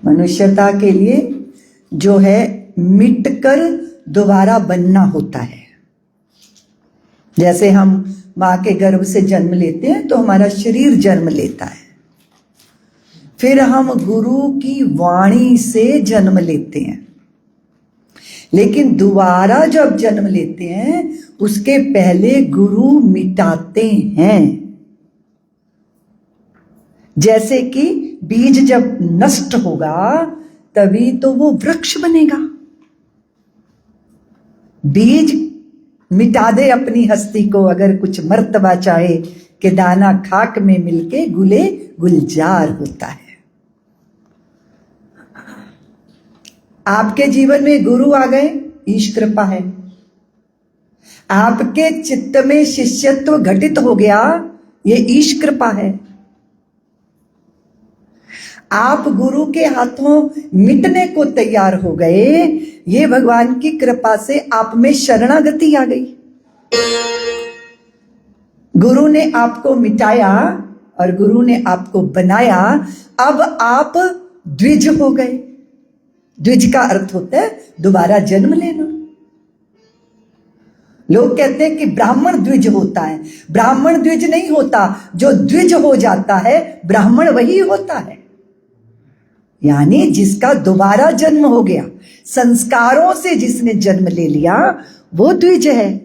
मनुष्यता के लिए जो है मिटकर दोबारा बनना होता है। जैसे हम माँ के गर्भ से जन्म लेते हैं तो हमारा शरीर जन्म लेता है, फिर हम गुरु की वाणी से जन्म लेते हैं, लेकिन दोबारा जब जन्म लेते हैं उसके पहले गुरु मिटाते हैं। जैसे कि बीज जब नष्ट होगा तभी तो वो वृक्ष बनेगा। बीज मिटा दे अपनी हस्ती को, अगर कुछ मर्तबा चाहे कि दाना खाक में मिलके गुले गुलजार होता है। आपके जीवन में गुरु आ गए, ईश कृपा है। आपके चित्त में शिष्यत्व घटित हो गया, ये ईश कृपा है। आप गुरु के हाथों मिटने को तैयार हो गए, ये भगवान की कृपा से आप में शरणागति आ गई। गुरु ने आपको मिटाया और गुरु ने आपको बनाया, अब आप द्विज हो गए। द्विज का अर्थ होता है दोबारा जन्म लेना। लोग कहते हैं कि ब्राह्मण द्विज होता है, ब्राह्मण द्विज नहीं होता, जो द्विज हो जाता है ब्राह्मण वही होता है। यानी जिसका दोबारा जन्म हो गया, संस्कारों से जिसने जन्म ले लिया वो द्विज है,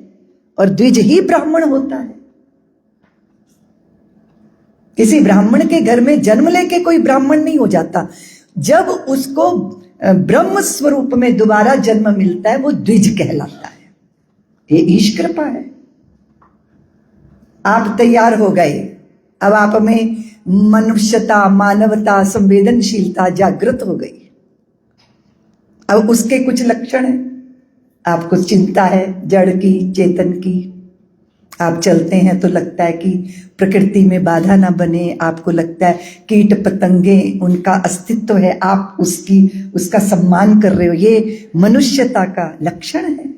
और द्विज ही ब्राह्मण होता है। किसी ब्राह्मण के घर में जन्म लेके कोई ब्राह्मण नहीं हो जाता, जब उसको ब्रह्म स्वरूप में दोबारा जन्म मिलता है वो द्विज कहलाता है। ये ईश कृपा है। आप तैयार हो गए, अब आप में मनुष्यता, मानवता, संवेदनशीलता जागृत हो गई। अब उसके कुछ लक्षण हैं। आपको चिंता है जड़ की, चेतन की। आप चलते हैं तो लगता है कि प्रकृति में बाधा ना बने, आपको लगता है कीट पतंगे उनका अस्तित्व है, आप उसका सम्मान कर रहे हो। ये मनुष्यता का लक्षण है।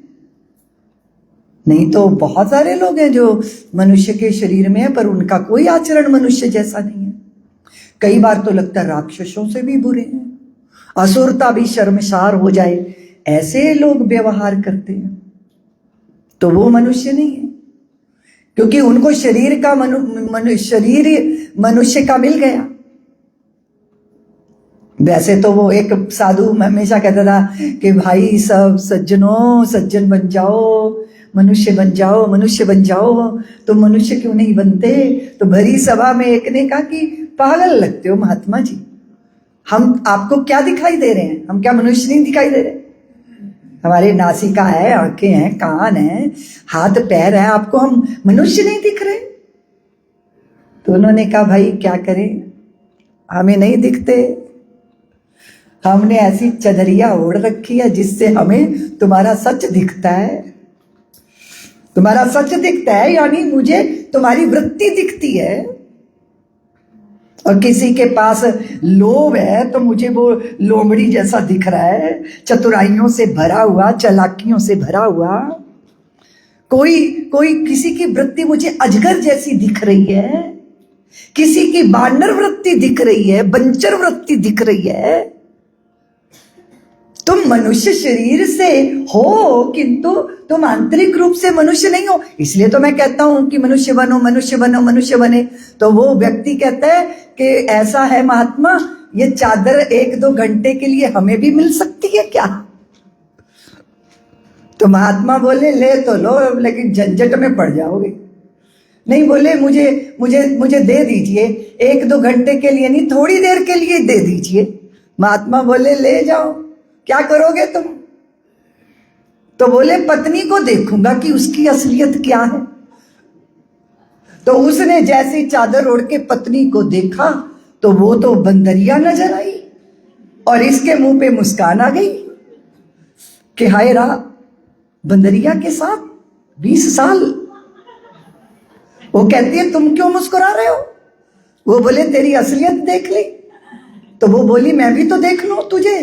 नहीं तो बहुत सारे लोग हैं जो मनुष्य के शरीर में है पर उनका कोई आचरण मनुष्य जैसा नहीं है। कई बार तो लगता है राक्षसों से भी बुरे हैं, असुरता भी शर्मसार हो जाए, ऐसे लोग व्यवहार करते हैं। तो वो मनुष्य नहीं है, क्योंकि उनको शरीर का शरीर मनुष्य का मिल गया। वैसे तो वो एक साधु हमेशा कहता था कि भाई सब सज्जनों, सज्जन बन जाओ, मनुष्य बन जाओ, मनुष्य बन जाओ। तो मनुष्य क्यों नहीं बनते? तो भरी सभा में एक ने कहा कि पागल लगते हो महात्मा जी, हम आपको क्या दिखाई दे रहे हैं? हम क्या मनुष्य नहीं दिखाई दे रहे? हमारे नासिका है, आंखें हैं, कान है, हाथ पैर है, आपको हम मनुष्य नहीं दिख रहे? तो उन्होंने कहा भाई क्या करें, हमें नहीं दिखते, हमने ऐसी चदरिया ओढ़ रखी है जिससे हमें तुम्हारा सच दिखता है। तुम्हारा सच दिखता है यानी मुझे तुम्हारी वृत्ति दिखती है। और किसी के पास लोभ है तो मुझे वो लोमड़ी जैसा दिख रहा है, चतुराइयों से भरा हुआ, चालाकियों से भरा हुआ। कोई किसी की वृत्ति मुझे अजगर जैसी दिख रही है, किसी की बानर वृत्ति दिख रही है, बंचर वृत्ति दिख रही है। तुम मनुष्य शरीर से हो किंतु तुम आंतरिक रूप से मनुष्य नहीं हो। इसलिए तो मैं कहता हूं कि मनुष्य बनो, मनुष्य बनो, मनुष्य बने। तो वो व्यक्ति कहता है कि ऐसा है महात्मा, ये चादर 1-2 घंटे के लिए हमें भी मिल सकती है क्या? तो महात्मा बोले ले तो लो, लेकिन झंझट में पड़ जाओगे। नहीं, बोले मुझे दे दीजिए, 1-2 घंटे के लिए नहीं, थोड़ी देर के लिए दे दीजिए। महात्मा बोले ले जाओ, क्या करोगे तुम? तो बोले पत्नी को देखूंगा कि उसकी असलियत क्या है। तो उसने जैसी चादर ओढ़ के पत्नी को देखा तो वो तो बंदरिया नजर आई और इसके मुंह पे मुस्कान आ गई कि हाय रा, बंदरिया के साथ 20 साल। वो कहती है तुम क्यों मुस्कुरा रहे हो? वो बोले तेरी असलियत देख ली। तो वो बोली मैं भी तो देख लूं तुझे।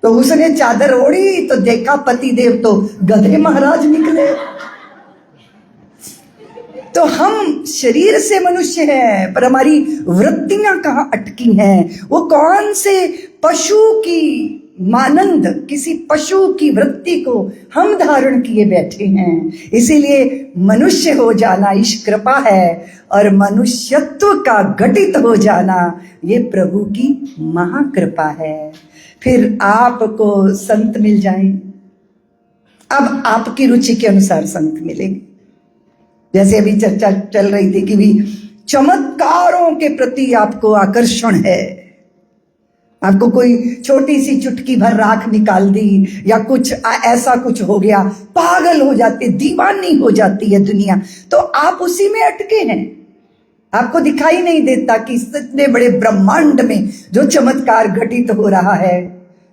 तो उसने चादर ओढ़ी तो देखा पति देव तो गधे महाराज निकले। तो हम शरीर से मनुष्य हैं, पर हमारी वृत्तियां कहाँ अटकी हैं? वो कौन से पशु की मानंद, किसी पशु की वृत्ति को हम धारण किए बैठे हैं। इसीलिए मनुष्य हो जाना ईश कृपा है, और मनुष्यत्व का घटित हो जाना ये प्रभु की महाकृपा है। फिर आपको संत मिल जाएं। अब आपकी रुचि के अनुसार संत मिलेंगे। जैसे अभी चर्चा चल रही थी कि भी चमत्कारों के प्रति आपको आकर्षण है, आपको कोई छोटी सी चुटकी भर राख निकाल दी या कुछ ऐसा कुछ हो गया, पागल हो जाते, दीवानी हो जाती है दुनिया, तो आप उसी में अटके हैं। आपको दिखाई नहीं देता कि इतने बड़े ब्रह्मांड में जो चमत्कार घटित हो रहा है,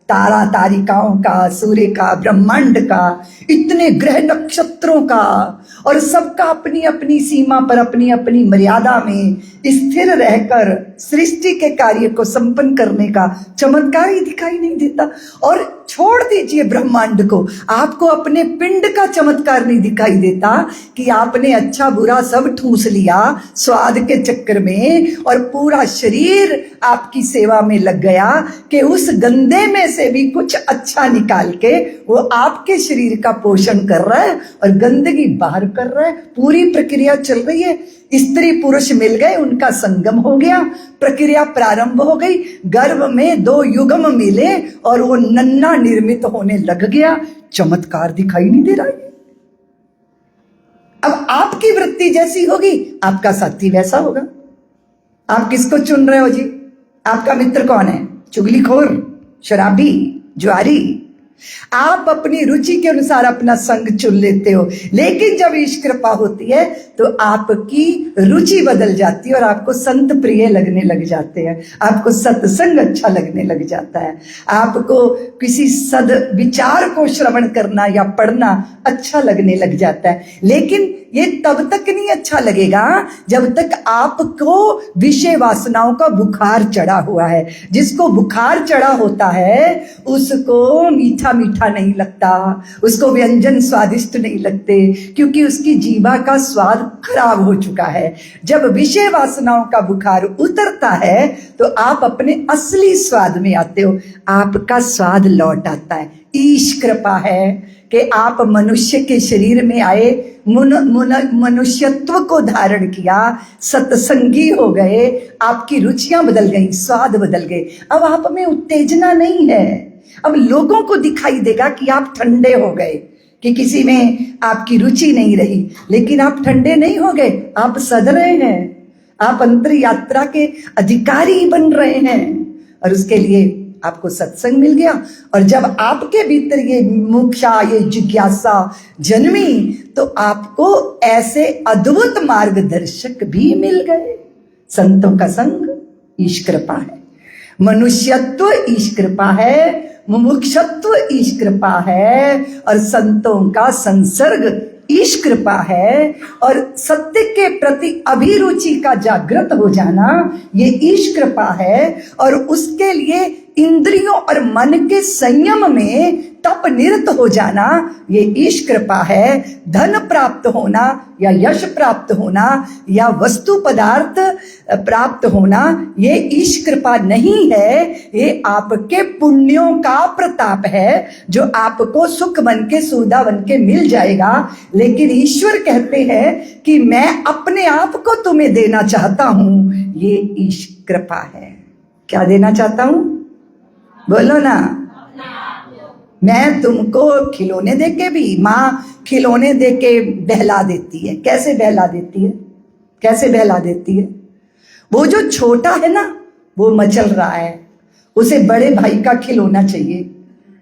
तारा तारिकाओं का, सूर्य का, ब्रह्मांड का, इतने ग्रह नक्षत्रों का, और सबका अपनी अपनी सीमा पर अपनी अपनी मर्यादा में स्थिर रहकर सृष्टि के कार्य को संपन्न करने का चमत्कार ही दिखाई नहीं देता। और छोड़ दीजिए ब्रह्मांड को, आपको अपने पिंड का चमत्कार नहीं दिखाई देता कि आपने अच्छा बुरा सब ठूस लिया स्वाद के चक्कर में, और पूरा शरीर आपकी सेवा में लग गया कि उस गंदे में से भी कुछ अच्छा निकाल के वो आपके शरीर का पोषण कर रहा है और गंदगी बाहर कर रहा है। पूरी प्रक्रिया चल रही है। स्त्री पुरुष मिल गए, उनका संगम हो गया, प्रक्रिया प्रारंभ हो गई, गर्भ में 2 युग्म मिले और वो नन्हा निर्मित होने लग गया। चमत्कार दिखाई नहीं दे रहा है। अब आपकी वृत्ति जैसी होगी, आपका साथी वैसा होगा। आप किसको चुन रहे हो जी? आपका मित्र कौन है? चुगलीखोर, शराबी, जुआरी? आप अपनी रुचि के अनुसार अपना संग चुन लेते हो, लेकिन जब ईश कृपा होती है तो आपकी रुचि बदल जाती है और आपको संत प्रिय लगने लग जाते हैं, आपको सत्संग अच्छा लगने लग जाता है, आपको किसी सद विचार को श्रवण करना या पढ़ना अच्छा लगने लग जाता है। लेकिन ये तब तक नहीं अच्छा लगेगा जब तक आपको विषय वासनाओं का बुखार चढ़ा हुआ है। जिसको बुखार चढ़ा होता है उसको मीठा मीठा नहीं लगता, उसको व्यंजन स्वादिष्ट नहीं लगते, क्योंकि उसकी जीवा का स्वाद खराब हो चुका है। जब विषय वासनाओं का बुखार उतरता है तो आप अपने असली स्वाद में आते हो, आपका स्वाद लौट आता है। ईश कृपा है कि आप मनुष्य के शरीर में आए, मनुष्यत्व को धारण किया, सत्संगी हो गए, आपकी रुचियां बदल गई, स्वाद बदल गए। अब आप में उत्तेजना नहीं है। अब लोगों को दिखाई देगा कि आप ठंडे हो गए, कि किसी में आपकी रुचि नहीं रही, लेकिन आप ठंडे नहीं हो गए, आप सध रहे हैं, आप अंतर यात्रा के अधिकारी बन रहे हैं। और उसके लिए आपको सत्संग मिल गया, और जब आपके भीतर ये मुक्षा, ये जिज्ञासा जन्मी, तो आपको ऐसे अद्भुत मार्गदर्शक भी मिल गए। संतों का संग ईश कृपा है, मनुष्यत्व ईश कृपा है, मुमुक्षत्व ईश कृपा है, और संतों का संसर्ग ईश कृपा है, और सत्य के प्रति अभिरुचि का जागृत हो जाना ये ईश कृपा है। और उसके लिए इंद्रियों और मन के संयम में तप निरत हो जाना ये ईश कृपा है। धन प्राप्त होना या यश प्राप्त होना या वस्तु पदार्थ प्राप्त होना ये ईश कृपा नहीं है, ये आपके पुण्यों का प्रताप है जो आपको सुख बन के, सुविधा बन के मिल जाएगा। लेकिन ईश्वर कहते हैं कि मैं अपने आप को तुम्हें देना चाहता हूं, ये ईश कृपा है। क्या देना चाहता हूं? बोलो ना। मैं तुमको खिलौने देके भी, माँ खिलौने देके बहला देती है। कैसे बहला देती है? कैसे बहला देती है? वो जो छोटा है ना, वो मचल रहा है, उसे बड़े भाई का खिलौना चाहिए,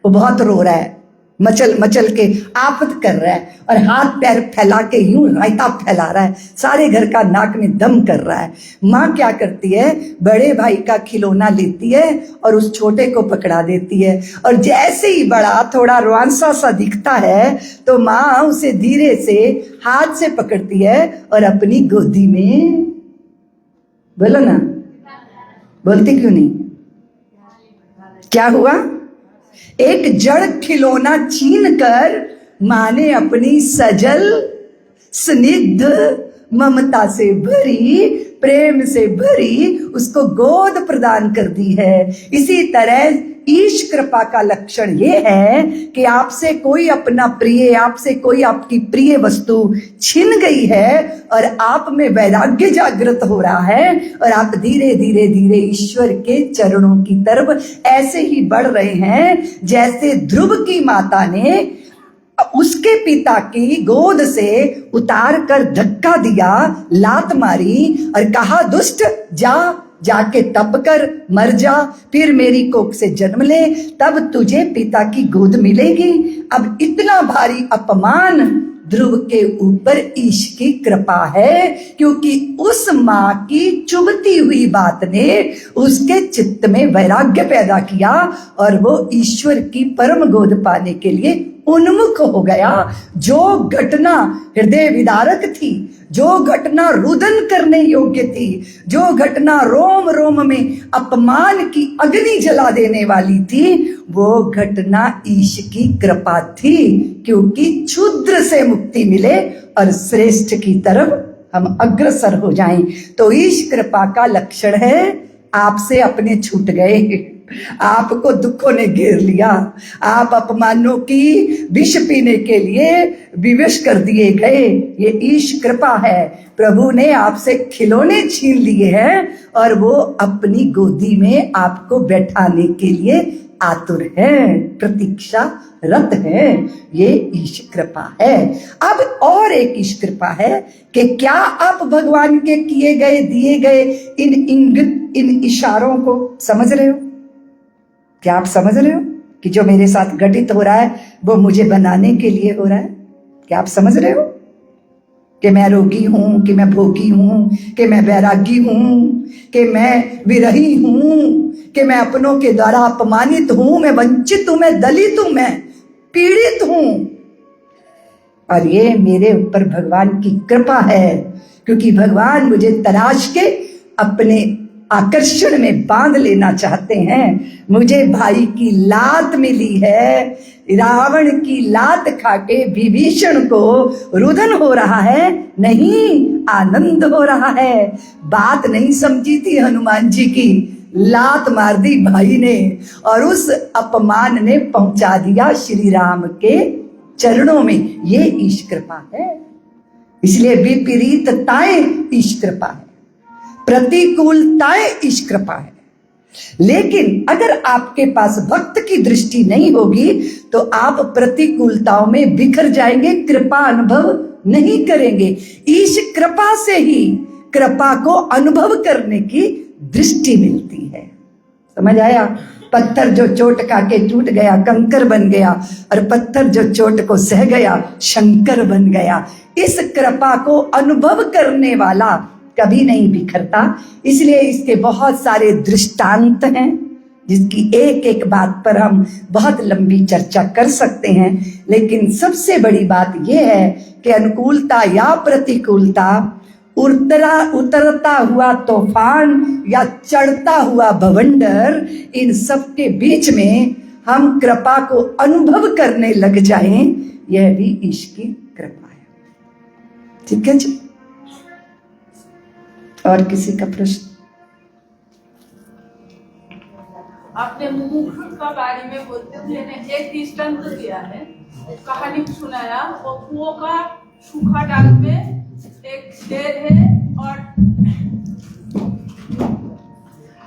वो बहुत रो रहा है, मचल मचल के आफत कर रहा है, और हाथ पैर फैला के यूं रायता फैला रहा है, सारे घर का नाक में दम कर रहा है। माँ क्या करती है? बड़े भाई का खिलौना लेती है और उस छोटे को पकड़ा देती है, और जैसे ही बड़ा थोड़ा रुआंसा सा दिखता है तो माँ उसे धीरे से हाथ से पकड़ती है और अपनी गोदी में, बोलो ना, बोलती क्यों नहीं? क्या हुआ? एक जड़ खिलौना छीन कर माँ ने अपनी सजल स्निग्ध ममता से भरी, प्रेम से भरी उसको गोद प्रदान कर दी है। इसी तरह ईश कृपा का लक्षण ये है कि आपसे कोई अपना प्रिय, आपसे कोई आपकी प्रिय वस्तु छिन गई है और आप में वैराग्य जागृत हो रहा है और आप धीरे धीरे धीरे ईश्वर के चरणों की तरफ ऐसे ही बढ़ रहे हैं जैसे ध्रुव की माता ने उसके पिता की गोद से उतार कर धक्का दिया, लात मारी और कहा दुष्ट जाके तप कर मर जा, फिर मेरी कोख से जन्म ले, तब तुझे पिता की गोद मिलेगी। अब इतना भारी अपमान ध्रुव के ऊपर ईश की कृपा है, क्योंकि उस माँ की चुभती हुई बात ने उसके चित्त में वैराग्य पैदा किया और वो ईश्वर की परम गोद पाने के लिए उन्मुख हो गया। जो घटना हृदय विदारक थी, जो घटना रुदन करने योग्य थी, जो घटना रोम रोम में अपमान की अग्नि जला देने वाली थी, वो घटना ईश की कृपा थी, क्योंकि क्षुद्र से मुक्ति मिले और श्रेष्ठ की तरफ हम अग्रसर हो जाएं। तो ईश कृपा का लक्षण है आपसे अपने छूट गए, आपको दुखों ने घेर लिया, आप अपमानों की विष पीने के लिए विवश कर दिए गए। ये ईश कृपा है। प्रभु ने आपसे खिलौने छीन लिए हैं और वो अपनी गोदी में आपको बैठाने के लिए आतुर है, प्रतीक्षा रत है। ये ईश कृपा है। अब और एक ईश कृपा है कि क्या आप भगवान के किए गए दिए गए इन इंगित, इन इशारों को समझ रहे हो? क्या आप समझ रहे हो कि जो मेरे साथ घटित हो रहा है वो मुझे बनाने के लिए हो रहा है? क्या आप समझ रहे हो कि मैं रोगी हूं, कि मैं भोगी हूं, कि मैं वैरागी हूं, कि मैं विरही हूं, कि मैं अपनों के द्वारा अपमानित हूं, मैं वंचित हूं, मैं दलित हूं, मैं पीड़ित हूं। और ये मेरे ऊपर भगवान की कृपा है, क्योंकि भगवान मुझे तराश के अपने आकर्षण में बांध लेना चाहते हैं। मुझे भाई की लात मिली है, रावण की लात खाके विभीषण को रुदन हो रहा है, नहीं आनंद हो रहा है। बात नहीं समझी थी हनुमान जी की, लात मार दी भाई ने और उस अपमान ने पहुंचा दिया श्री राम के चरणों में। ये ईश कृपा है। इसलिए विपरीतताएं ईश कृपा है, प्रतिकूलताएं ईश कृपा है। लेकिन अगर आपके पास भक्त की दृष्टि नहीं होगी तो आप प्रतिकूलताओं में बिखर जाएंगे, कृपा अनुभव नहीं करेंगे। ईश कृपा से ही कृपा को अनुभव करने की दृष्टि मिलती है। समझ आया? पत्थर जो चोट खाके टूट गया कंकर बन गया, और पत्थर जो चोट को सह गया शंकर बन गया। इस कृपा को अनुभव करने वाला कभी नहीं बिखरता। इसलिए इसके बहुत सारे दृष्टांत हैं, जिसकी एक एक बात पर हम बहुत लंबी चर्चा कर सकते हैं। लेकिन सबसे बड़ी बात यह है कि अनुकूलता या प्रतिकूलता, उतरता हुआ तूफान या चढ़ता हुआ भवंडर, इन सब के बीच में हम कृपा को अनुभव करने लग जाएं, यह भी ईश की कृपा है। ठीक है जी? और किसी का प्रश्न? आपने मुख का बारे में बोलते हुए ने एक दृष्टांत दिया है, कहानी सुनाया। वो कुओं का सूखा डाल में एक शेर है और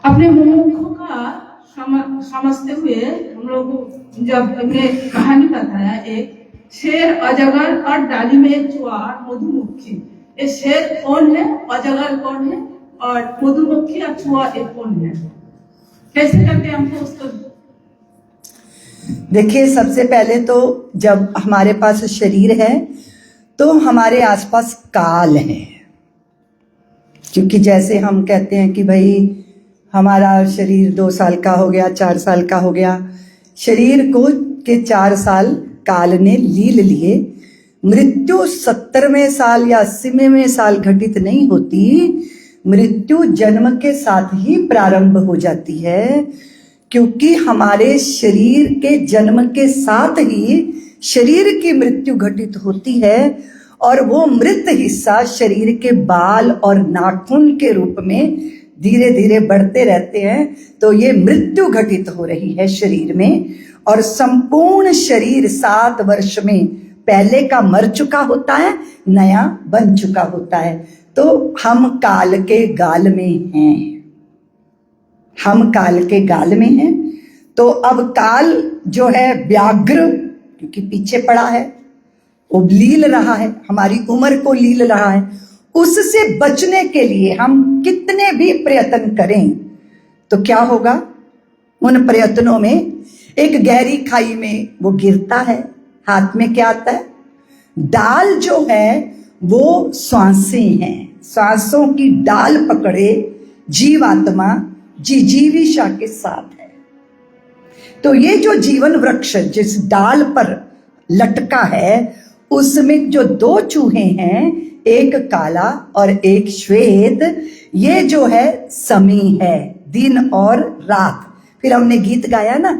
अपने मुख का समझते हुए हम लोग जब हमने कहानी बताया, एक शेर, अजगर और डाली में एक चूहा मधुमक्खी। ये शेर कौन है, अजगर कौन है और मधुमक्खी और चूहा एक कौन है? कैसे करके हमको उसको? देखिए, सबसे पहले तो जब हमारे पास शरीर है तो हमारे आसपास काल है। क्योंकि जैसे हम कहते हैं कि भाई हमारा शरीर 2 साल का हो गया, 4 साल का हो गया, शरीर को के 4 साल काल ने लील लिए। मृत्यु 70वें साल या 80वें साल घटित नहीं होती, मृत्यु जन्म के साथ ही प्रारंभ हो जाती है। क्योंकि हमारे शरीर के जन्म के साथ ही शरीर की मृत्यु घटित होती है और वो मृत हिस्सा शरीर के बाल और नाखून के रूप में धीरे धीरे बढ़ते रहते हैं। तो ये मृत्यु घटित हो रही है शरीर में, और संपूर्ण शरीर 7 वर्ष में पहले का मर चुका होता है, नया बन चुका होता है। तो हम काल के गाल में हैं, हम काल के गाल में हैं। तो अब काल जो है व्याघ्र, क्योंकि पीछे पड़ा है, वो लील रहा है, हमारी उम्र को लील रहा है। उससे बचने के लिए हम कितने भी प्रयत्न करें तो क्या होगा? उन प्रयत्नों में एक गहरी खाई में वो गिरता है। हाथ में क्या आता है? डाल जो है वो श्वासें हैं, श्वासों की डाल पकड़े जीवात्मा जिजीविषा के साथ है। तो ये जो जीवन वृक्ष जिस डाल पर लटका है, उसमें जो 2 चूहे हैं, एक काला और एक श्वेत, ये जो है समय है, दिन और रात। फिर हमने गीत गाया ना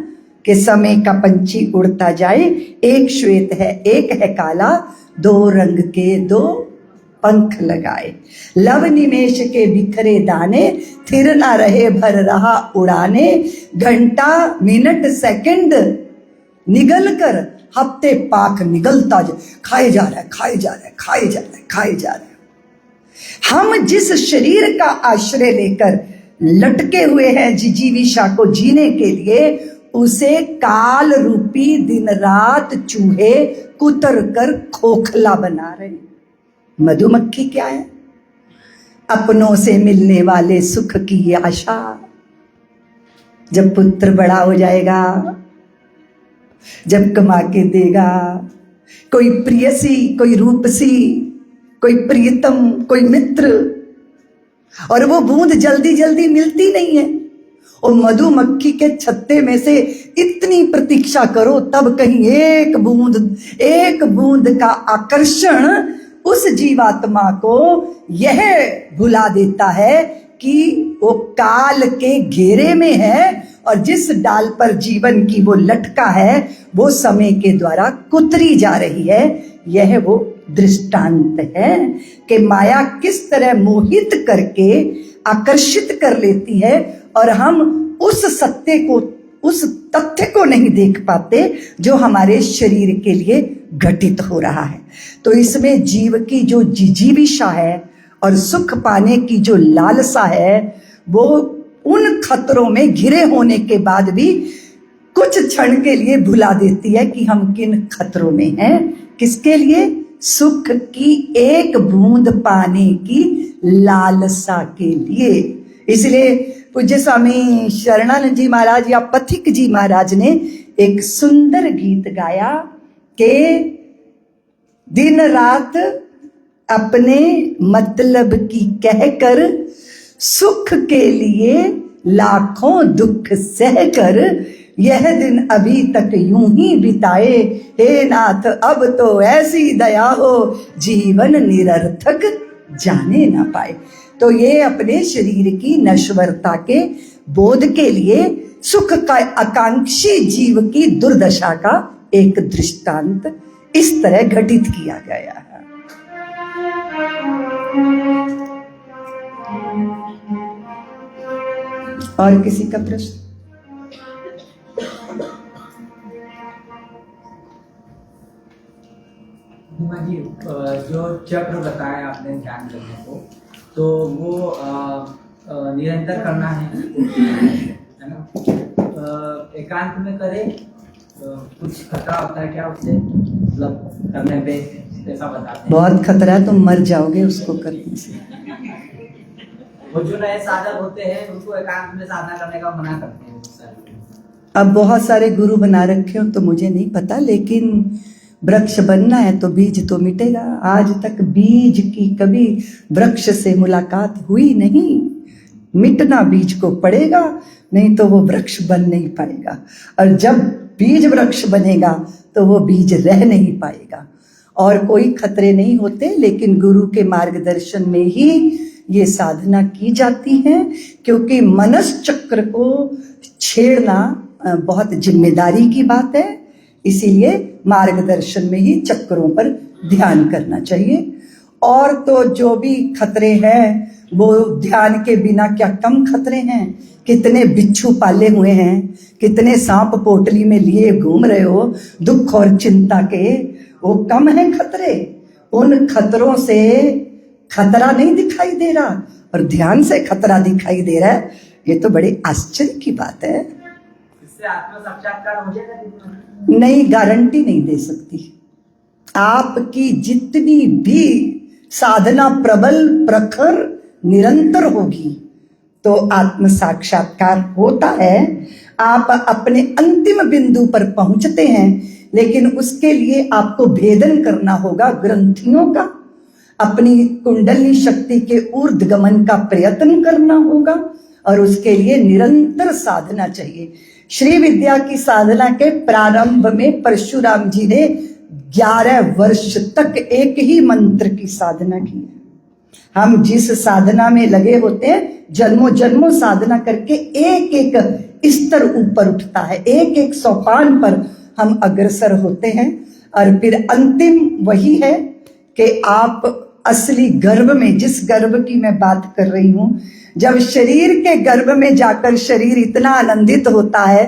कि समय का पंछी उड़ता जाए, एक श्वेत है एक है काला, 2 रंग के 2 पंख लगाए। लव निमेश के बिखरे दाने, थिर ना रहे भर रहा उड़ाने। घंटा मिनट सेकंड निगल कर हफ्ते पाक निगलता खाए जा रहा है, खाए जा रहा है, खाए जा रहा है, खाए जा रहा है। हम जिस शरीर का आश्रय लेकर लटके हुए हैं जिजीविषा को जीने के लिए, उसे काल रूपी दिन रात चूहे कुतर कर खोखला बना रहे। मधुमक्खी क्या है? अपनों से मिलने वाले सुख की आशा। जब पुत्र बड़ा हो जाएगा, जब कमा के देगा, कोई प्रियसी, कोई रूपसी, कोई प्रियतम, कोई मित्र, और वो बूंद जल्दी जल्दी मिलती नहीं है। और मधुमक्खी के छत्ते में से इतनी प्रतीक्षा करो, तब कहीं एक बूंद का आकर्षण उस जीवात्मा को यह भुला देता है कि वो काल के घेरे में है, और जिस डाल पर जीवन की वो लटका है, वो समय के द्वारा कुतरी जा रही है। यह वो दृष्टांत है कि माया किस तरह मोहित करके आकर्षित कर लेती है, और हम उस सत्य को, उस तथ्य को नहीं देख पाते जो हमारे शरीर के लिए घटित हो रहा है। तो इसमें जीव की जो जिजीविषा है और सुख पाने की जो लालसा है, वो उन खतरों में घिरे होने के बाद भी कुछ क्षण के लिए भुला देती है कि हम किन खतरों में हैं। किसके लिए? सुख की एक बूंद पाने की लालसा के लिए। इसलिए पूज्य स्वामी शरणानंद जी महाराज या पथिक जी महाराज ने एक सुंदर गीत गाया कि दिन रात अपने मतलब की कहकर, सुख के लिए लाखों दुख सहकर, यह दिन अभी तक यूं ही बिताए, हे नाथ अब तो ऐसी दया हो, जीवन निरर्थक जाने ना पाए। तो ये अपने शरीर की नश्वरता के बोध के लिए सुख का आकांक्षी जीव की दुर्दशा का एक दृष्टांत इस तरह घटित किया गया है। और किसी का प्रश्न? जी, जो चक्र बताया आपने ध्यान करने को, तो वो निरंतर करना है ना? एकांत में करें कुछ खतरा होता है क्या उससे, मतलब करने पे ऐसा बताते हैं? बहुत खतरा है, तुम मर जाओगे उसको करने से। वो जो नए साधक होते हैं उनको एकांत में साधना करने का मना करते हैं। अब बहुत सारे गुरु बना रखे हो तो मुझे नहीं पता, लेकिन वृक्ष बनना है तो बीज तो मिटेगा। आज तक बीज की कभी वृक्ष से मुलाकात हुई नहीं। मिटना बीज को पड़ेगा, नहीं तो वो वृक्ष बन नहीं पाएगा। और जब बीज वृक्ष बनेगा तो वो बीज रह नहीं पाएगा। और कोई खतरे नहीं होते, लेकिन गुरु के मार्गदर्शन में ही ये साधना की जाती है, क्योंकि मनस चक्र को छेड़ना बहुत जिम्मेदारी की बात है। इसीलिए मार्गदर्शन में ही चक्रों पर ध्यान करना चाहिए। और तो जो भी खतरे हैं वो ध्यान के बिना क्या कम खतरे हैं। कितने बिच्छू पाले हुए हैं, कितने सांप पोटली में लिए घूम रहे हो दुख और चिंता के, वो कम है खतरे। उन खतरों से खतरा नहीं दिखाई दे रहा और ध्यान से खतरा दिखाई दे रहा है। ये तो बड़ी आश्चर्य की बात है। इससे आत्म साक्षात्कार हो जाएगा? नहीं, गारंटी नहीं दे सकती। आपकी जितनी भी साधना प्रबल प्रखर निरंतर होगी तो आत्म साक्षात्कार होता है। आप अपने अंतिम बिंदु पर पहुंचते हैं, लेकिन उसके लिए आपको भेदन करना होगा ग्रंथियों का, अपनी कुंडली शक्ति के ऊर्ध्वगमन का प्रयत्न करना होगा और उसके लिए निरंतर साधना चाहिए। श्री विद्या की साधना के प्रारंभ में परशुराम जी ने 11 वर्ष तक एक ही मंत्र की साधना की है। हम जिस साधना में लगे होते हैं, जन्मों जन्मों साधना करके एक एक स्तर ऊपर उठता है, एक एक सोपान पर हम अग्रसर होते हैं और फिर अंतिम वही है कि आप असली गर्भ में, जिस गर्भ की मैं बात कर रही हूं, जब शरीर के गर्भ में जाकर शरीर इतना आनंदित होता है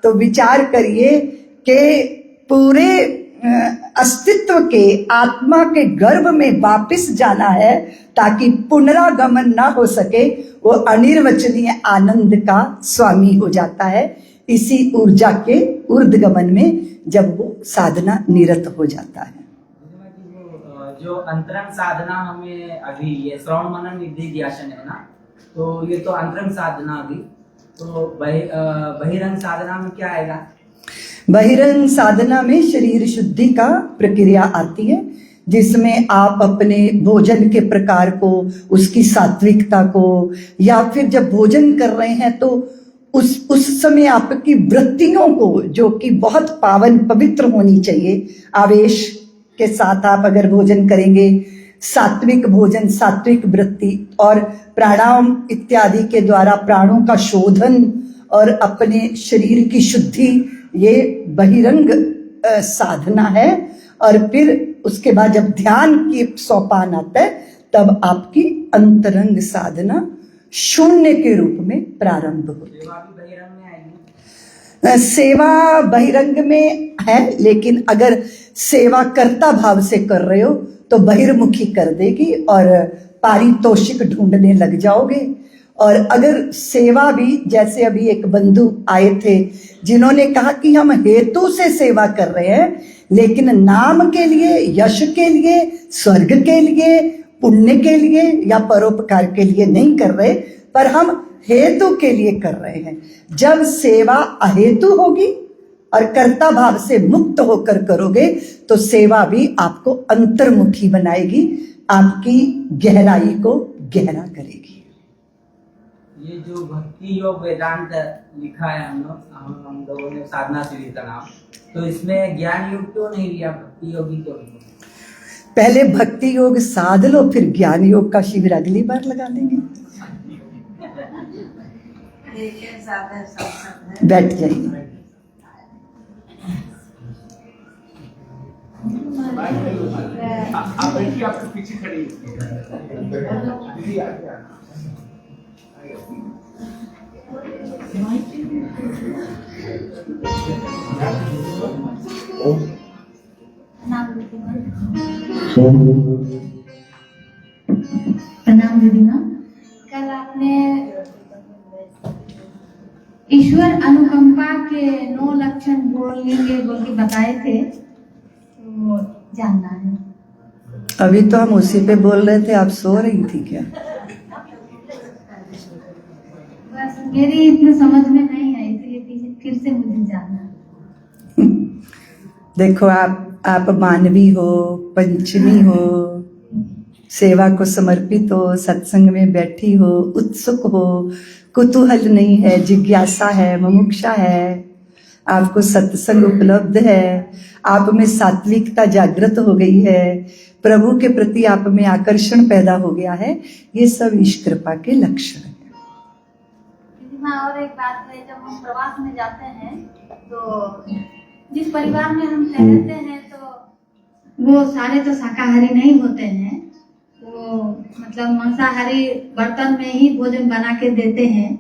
तो विचार करिए कि पूरे अस्तित्व के आत्मा के गर्भ में वापस जाना है ताकि पुनरागमन ना हो सके। वो अनिर्वचनीय आनंद का स्वामी हो जाता है इसी ऊर्जा के ऊर्ध्वगमन में, जब वो साधना निरत हो जाता है। जो अंतरंग साधना हमें अभी ये श्रवण मनन निधि ध्यान है ना, तो ये तो अंतरंग साधना अभी, तो बहिरंग साधना में क्या आएगा? बहिरंग साधना में शरीर शुद्धि का प्रक्रिया आती है, जिसमें आप अपने भोजन के प्रकार को, उसकी सात्विकता को, या फिर जब भोजन कर रहे हैं तो उस समय आपकी वृत्तियों को, जो कि बहुत पावन पवित्र होनी चाहिए, आवेश के साथ आप अगर भोजन करेंगे, सात्विक भोजन, सात्विक वृत्ति और प्राणायाम इत्यादि के द्वारा प्राणों का शोधन और अपने शरीर की शुद्धि, ये बहिरंग साधना है। और फिर उसके बाद जब ध्यान की सोपान आता है तब आपकी अंतरंग साधना शून्य के रूप में प्रारंभ होती है। सेवा बहिरंग में है, लेकिन अगर सेवा कर्ता भाव से कर रहे हो तो बहिर्मुखी कर देगी और पारितोषिक ढूंढने लग जाओगे। और अगर सेवा भी, जैसे अभी एक बंधु आए थे जिन्होंने कहा कि हम हेतु से सेवा कर रहे हैं, लेकिन नाम के लिए, यश के लिए, स्वर्ग के लिए, पुण्य के लिए या परोपकार के लिए नहीं कर रहे, पर हम हेतु के लिए कर रहे हैं। जब सेवा अहेतु होगी और कर्ता भाव से मुक्त होकर करोगे तो सेवा भी आपको अंतर्मुखी बनाएगी, आपकी गहराई को गहरा करेगी। ये जो भक्ति योग वेदांत लिखा है हम लोगों ने साधना सीढ़ी का नाम, तो इसमें ज्ञान योग क्यों नहीं लिया, भक्ति योग ही क्यों लिया? पहले भक्ति योग साध लो, फिर ज्ञान योग का शिविर अगली बार लगा लेंगे। बैठ जाइए। आप बैठिए, आपके पीछे खड़ी दीदी आगे। प्रणाम दीदी माँ। कल आपने ईश्वर अनुकंपा के 9 लक्षण बोलेंगे बोल के बताए थे, तो जानना है। अभी तो हम उसी पे बोल रहे थे, आप सो रही थी क्या? बस मेरी इतनी समझ में नहीं आई, इसलिए फिर से मुझे जानना। देखो, आप मानवी हो, पंचमी हो, सेवा को समर्पित हो, सत्संग में बैठी हो, उत्सुक हो, कुतूहल नहीं है, जिज्ञासा है, मुमुक्षा है, आपको सत्संग उपलब्ध है, आप में सात्विकता जागृत हो गई है, प्रभु के प्रति आप में आकर्षण पैदा हो गया है, ये सब ईश कृपा के लक्षण है। और एक बात है, जब हम प्रवास में जाते हैं तो जिस परिवार में हम ठहरते हैं तो वो सारे तो शाकाहारी नहीं होते हैं, वो मतलब मांसाहारी बर्तन में ही भोजन बना के देते हैं।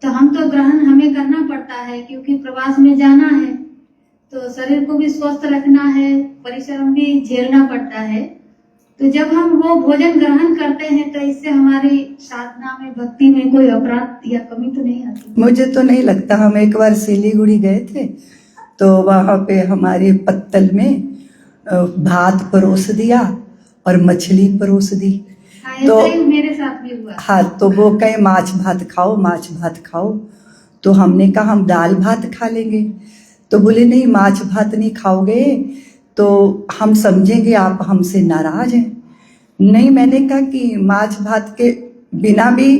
तो हम तो ग्रहण हमें करना पड़ता है क्योंकि प्रवास में जाना है, तो शरीर को भी स्वस्थ रखना है, परिश्रम भी झेलना पड़ता है। तो जब हम वो भोजन ग्रहण करते हैं तो इससे हमारी साधना में, भक्ति में कोई अपराध या कमी तो नहीं आती? मुझे तो नहीं लगता। हम एक बार सिलीगुड़ी गए थे तो वहाँ पे हमारे पत्तल में भात परोस दिया और मछली परोस दी। हाँ, तो ऐसा ही मेरे साथ भी हुआ। हाँ, तो वो कहे माछ भात खाओ, माछ भात खाओ। तो हमने कहा हम दाल भात खा लेंगे। तो बोले नहीं, माछ भात नहीं खाओगे तो हम समझेंगे आप हमसे नाराज हैं। नहीं, मैंने कहा कि माछ भात के बिना भी